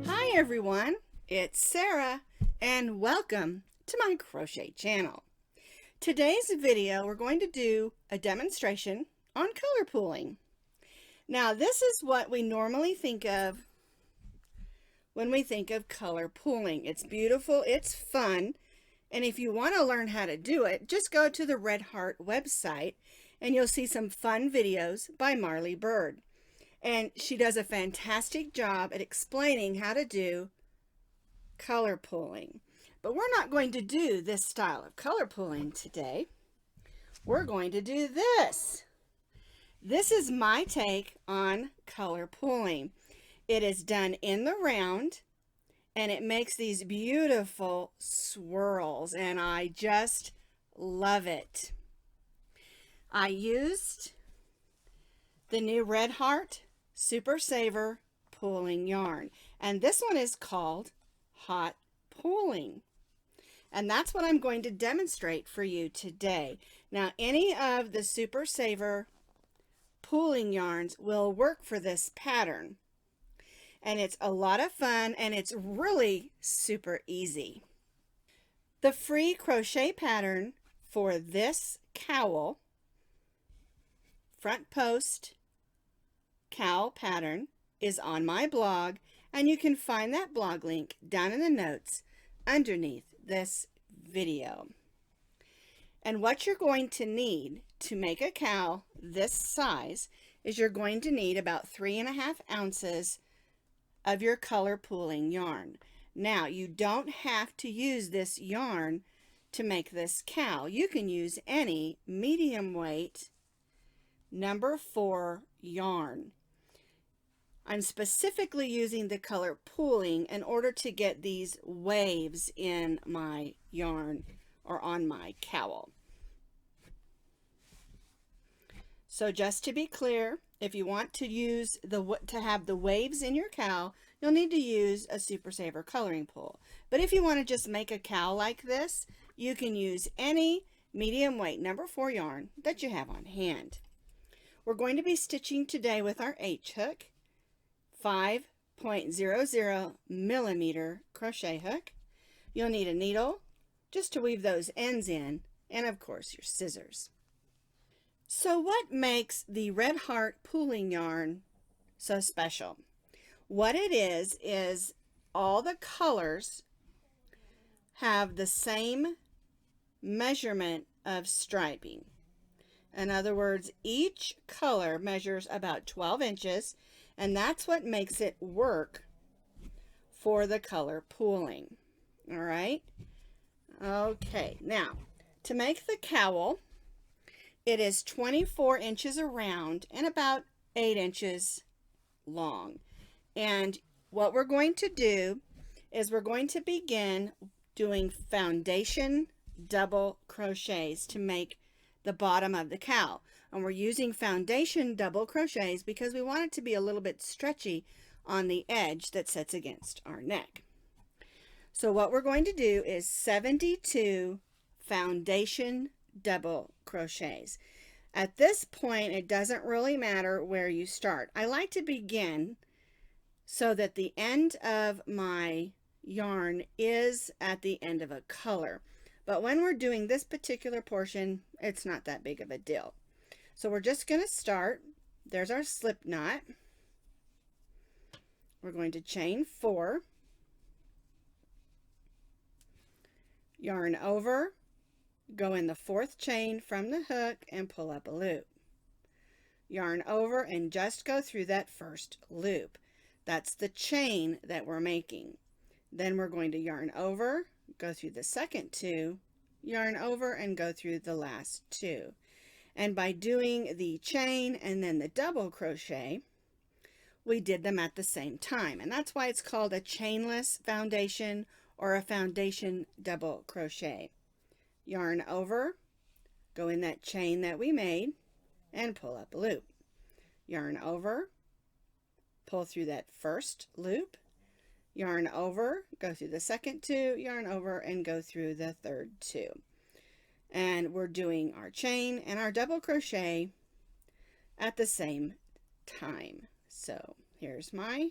Hi everyone, it's Sarah and welcome to my crochet channel. Today's video we're going to do a demonstration on color pooling. Now this is what we normally think of when we think of color pooling. It's beautiful, it's fun, and if you want to learn how to do it, just go to the Red Heart website and you'll see some fun videos by Marley Bird. And she does a fantastic job at explaining how to do color pooling. But we're not going to do this style of color pooling today. We're going to do this. This is my take on color pooling. It is done in the round and it makes these beautiful swirls and I just love it. I used the new Red Heart Super Saver pooling yarn, and this one is called Hot Pooling, and that's what I'm going to demonstrate for you today. Now any of the Super Saver pooling yarns will work for this pattern, and it's a lot of fun and it's really super easy. The free crochet pattern for this cowl front post cowl pattern is on my blog, and you can find that blog link down in the notes underneath this video. And what you're going to need to make a cowl this size is you're going to need about 3.5 ounces of your color pooling yarn. Now you don't have to use this yarn to make this cowl. You can use any medium weight number 4 yarn. I'm specifically using the color pooling in order to get these waves in my yarn or on my cowl. So just to be clear, if you want to use to have the waves in your cowl, you'll need to use a Super Saver coloring pool. But if you want to just make a cowl like this, you can use any medium weight number 4 yarn that you have on hand. We're going to be stitching today with our H hook, 5.00 millimeter crochet hook. You'll need a needle just to weave those ends in, and of course your scissors. So what makes the Red Heart pooling yarn so special? What it is all the colors have the same measurement of striping. In other words, each color measures about 12 inches, and that's what makes it work for the color pooling. All right. Okay, now to make the cowl, it is 24 inches around and about 8 inches long. And what we're going to do is we're going to begin doing foundation double crochets to make the bottom of the cowl. And we're using foundation double crochets because we want it to be a little bit stretchy on the edge that sits against our neck. So what we're going to do is 72 foundation double crochets. At this point, it doesn't really matter where you start. I like to begin so that the end of my yarn is at the end of a color. But when we're doing this particular portion, it's not that big of a deal. So we're just going to start. There's our slip knot. We're going to chain 4, yarn over, go in the 4th chain from the hook and pull up a loop. Yarn over and just go through that first loop. That's the chain that we're making. Then we're going to yarn over, go through the second 2, yarn over and go through the last 2. And by doing the chain and then the double crochet, we did them at the same time. And that's why it's called a chainless foundation or a foundation double crochet. Yarn over, go in that chain that we made and pull up a loop. Yarn over, pull through that first loop, yarn over, go through the second 2, yarn over, and go through the third 2. And we're doing our chain and our double crochet at the same time. So here's my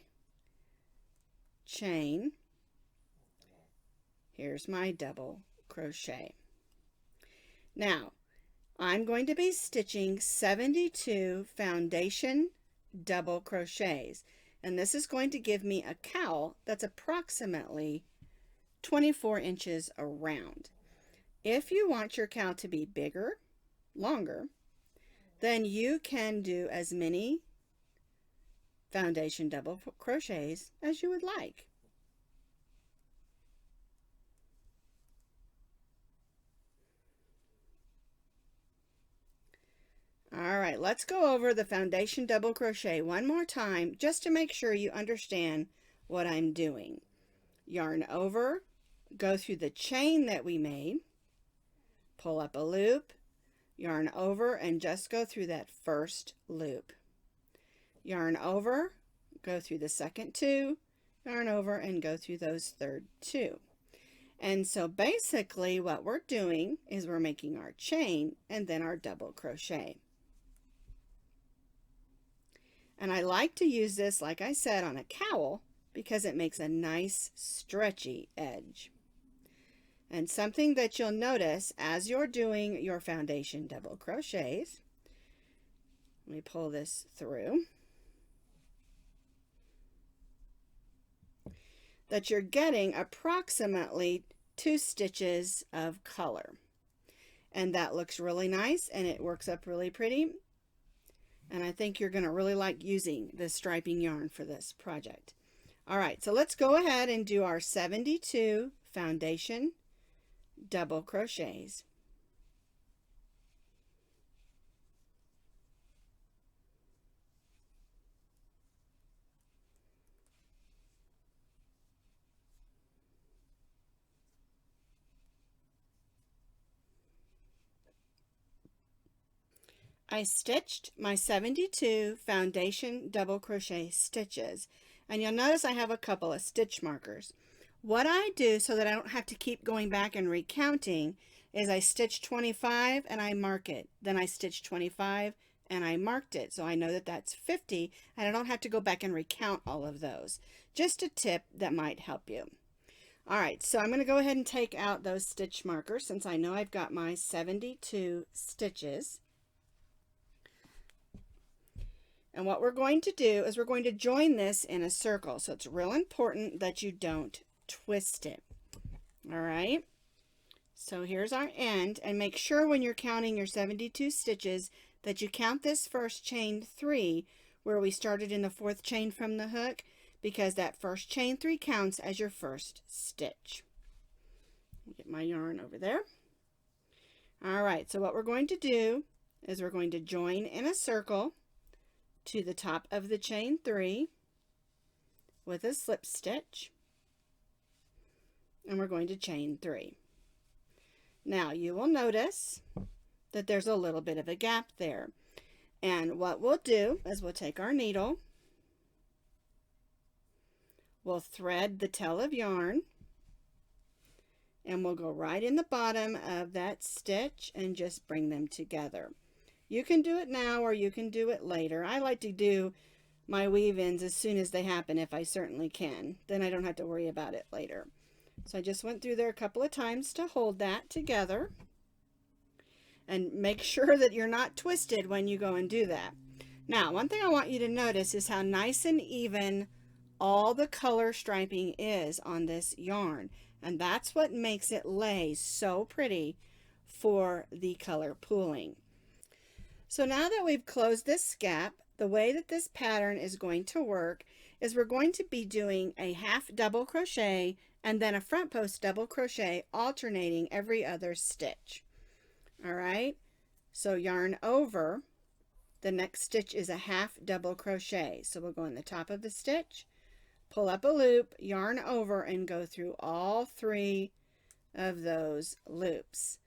chain, here's my double crochet. Now I'm going to be stitching 72 foundation double crochets, and this is going to give me a cowl that's approximately 24 inches around. If you want your cowl to be bigger, longer, then you can do as many foundation double crochets as you would like. All right, let's go over the foundation double crochet one more time just to make sure you understand what I'm doing. Yarn over, go through the chain that we made, pull up a loop, yarn over, and just go through that first loop. Yarn over, go through the second 2, yarn over, and go through those third 2. And so basically what we're doing is we're making our chain and then our double crochet. And I like to use this, like I said, on a cowl because it makes a nice stretchy edge. And something that you'll notice as you're doing your foundation double crochets, let me pull this through, that you're getting approximately 2 stitches of color. And that looks really nice and it works up really pretty. And I think you're going to really like using this striping yarn for this project. All right, so let's go ahead and do our 72 foundation double crochets. I stitched my 72 foundation double crochet stitches, and you'll notice I have a couple of stitch markers. What I do so that I don't have to keep going back and recounting is I stitch 25 and I mark it. Then I stitch 25 and I marked it, so I know that that's 50 and I don't have to go back and recount all of those. Just a tip that might help you. All right, so I'm going to go ahead and take out those stitch markers since I know I've got my 72 stitches. And what we're going to do is we're going to join this in a circle. So it's real important that you don't twist it. All right. So here's our end, and make sure when you're counting your 72 stitches that you count this first chain 3 where we started in the 4th chain from the hook, because that first chain 3 counts as your first stitch. Get my yarn over there. All right, so what we're going to do is we're going to join in a circle to the top of the chain 3 with a slip stitch, and we're going to chain 3. Now you will notice that there's a little bit of a gap there, and what we'll do is we'll take our needle, we'll thread the tail of yarn, and we'll go right in the bottom of that stitch and just bring them together. You can do it now or you can do it later. I like to do my weave-ins as soon as they happen if I certainly can. Then I don't have to worry about it later. So I just went through there a couple of times to hold that together. And make sure that you're not twisted when you go and do that. Now, one thing I want you to notice is how nice and even all the color striping is on this yarn. And that's what makes it lay so pretty for the color pooling. So now that we've closed this gap, the way that this pattern is going to work is we're going to be doing a half double crochet and then a front post double crochet alternating every other stitch. All right, so yarn over, the next stitch is a half double crochet. So we'll go in the top of the stitch, pull up a loop, yarn over, and go through all 3 of those loops.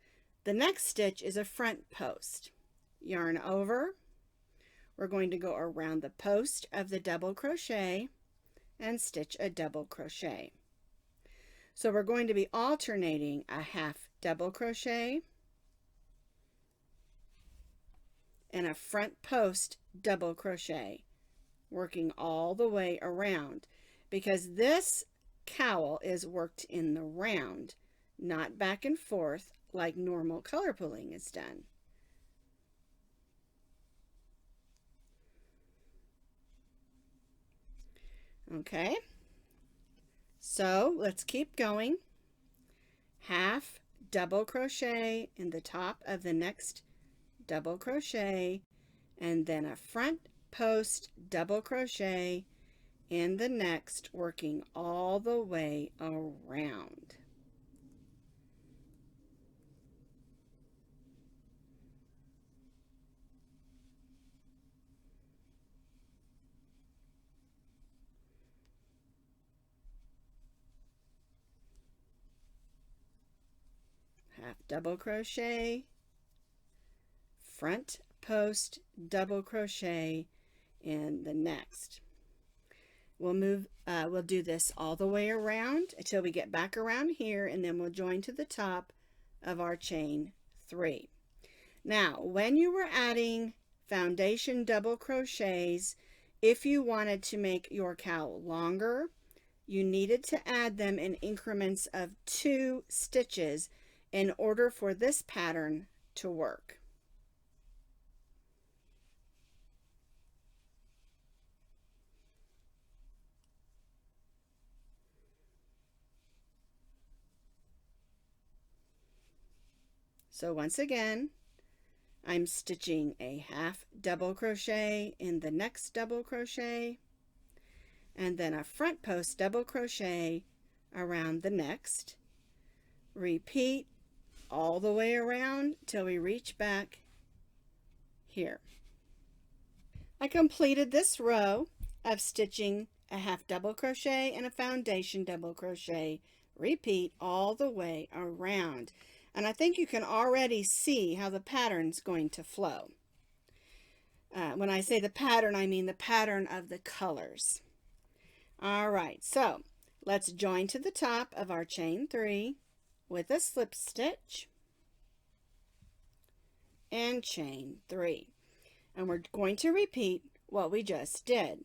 The next stitch is a front post. Yarn over, we're going to go around the post of the double crochet and stitch a double crochet. So we're going to be alternating a half double crochet and a front post double crochet, working all the way around, because this cowl is worked in the round, not back and forth like normal color pulling is done. Okay, so let's keep going. Half double crochet in the top of the next double crochet, and then a front post double crochet in the next, working all the way around. Half double crochet, front post double crochet in the next. We'll do this all the way around until we get back around here, and then we'll join to the top of our chain 3. Now, when you were adding foundation double crochets, if you wanted to make your cowl longer, you needed to add them in increments of 2 stitches in order for this pattern to work. So once again, I'm stitching a half double crochet in the next double crochet, and then a front post double crochet around the next. Repeat all the way around till we reach back here. I completed this row of stitching a half double crochet and a foundation double crochet. Repeat all the way around. And I think you can already see how the pattern's going to flow. When I say the pattern, I mean the pattern of the colors. All right, so let's join to the top of our chain 3 with a slip stitch and chain 3. And we're going to repeat what we just did.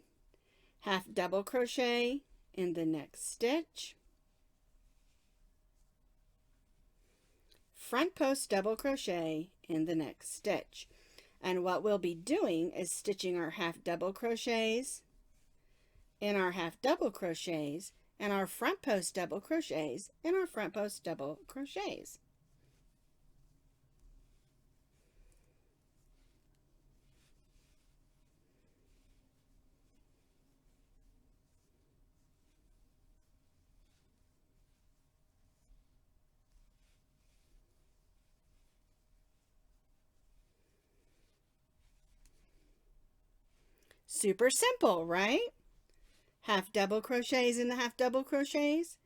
Half double crochet in the next stitch, front post double crochet in the next stitch. And what we'll be doing is stitching our half double crochets in our half double crochets and our front post double crochets in our front post double crochets. Super simple, right? Half double crochets in the half double crochets,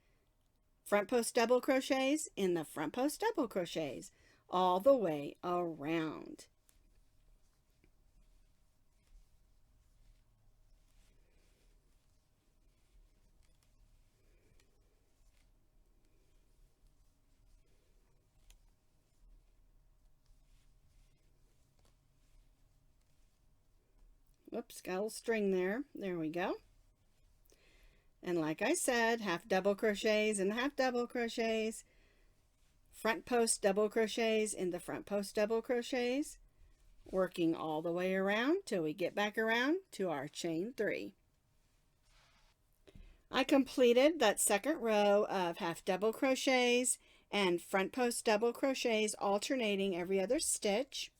front post double crochets in the front post double crochets, all the way around. Whoops, got a little string there. There we go. And like I said, half double crochets and half double crochets, front post double crochets in the front post double crochets, working all the way around till we get back around to our chain 3. I completed that second row of half double crochets and front post double crochets, alternating every other stitch.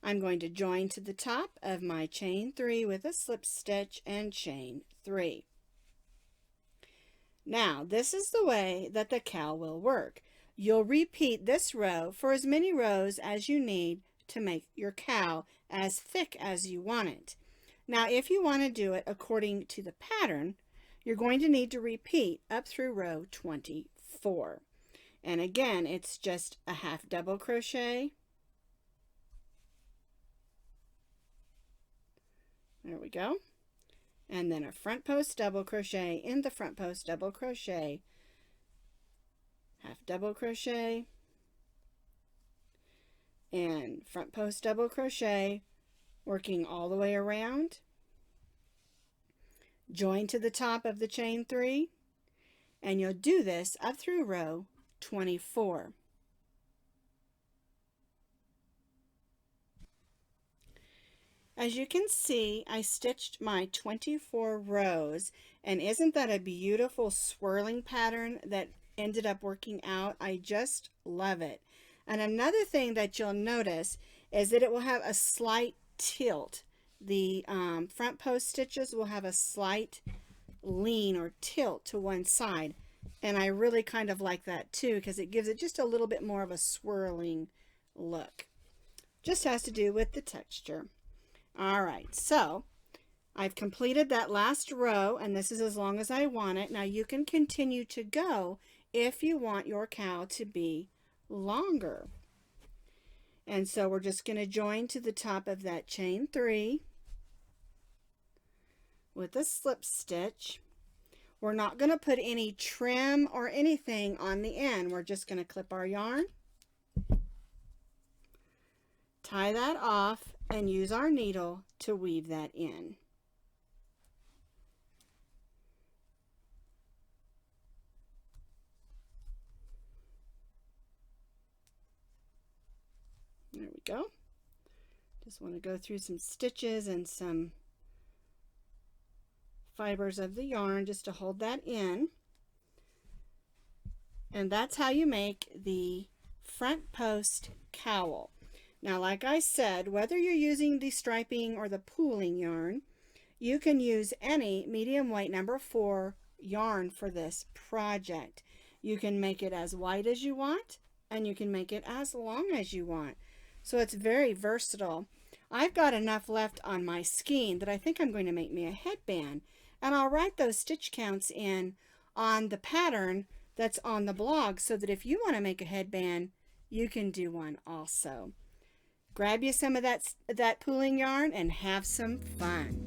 I'm going to join to the top of my chain 3 with a slip stitch and chain 3. Now, this is the way that the cowl will work. You'll repeat this row for as many rows as you need to make your cowl as thick as you want it. Now, if you want to do it according to the pattern, you're going to need to repeat up through row 24. And again, it's just a half double crochet. There we go. and then a front post double crochet in the front post double crochet, half double crochet, and front post double crochet, working all the way around, join to the top of the chain 3, and you'll do this up through row 24. As you can see, I stitched my 24 rows, and isn't that a beautiful swirling pattern that ended up working out? I just love it. And another thing that you'll notice is that it will have a slight tilt. The front post stitches will have a slight lean or tilt to one side, and I really kind of like that too, because it gives it just a little bit more of a swirling look. Just has to do with the texture. All right, so I've completed that last row, and this is as long as I want it. Now you can continue to go if you want your cowl to be longer. And so we're just going to join to the top of that chain 3 with a slip stitch. We're not going to put any trim or anything on the end. We're just going to clip our yarn, tie that off, and use our needle to weave that in. There we go. Just want to go through some stitches and some fibers of the yarn just to hold that in. And that's how you make the front post cowl. Now, like I said, whether you're using the striping or the pooling yarn, you can use any medium weight number 4 yarn for this project. You can make it as wide as you want, and you can make it as long as you want. So it's very versatile. I've got enough left on my skein that I think I'm going to make me a headband, and I'll write those stitch counts in on the pattern that's on the blog, so that if you want to make a headband, you can do one also. Grab you some of that pooling yarn and have some fun.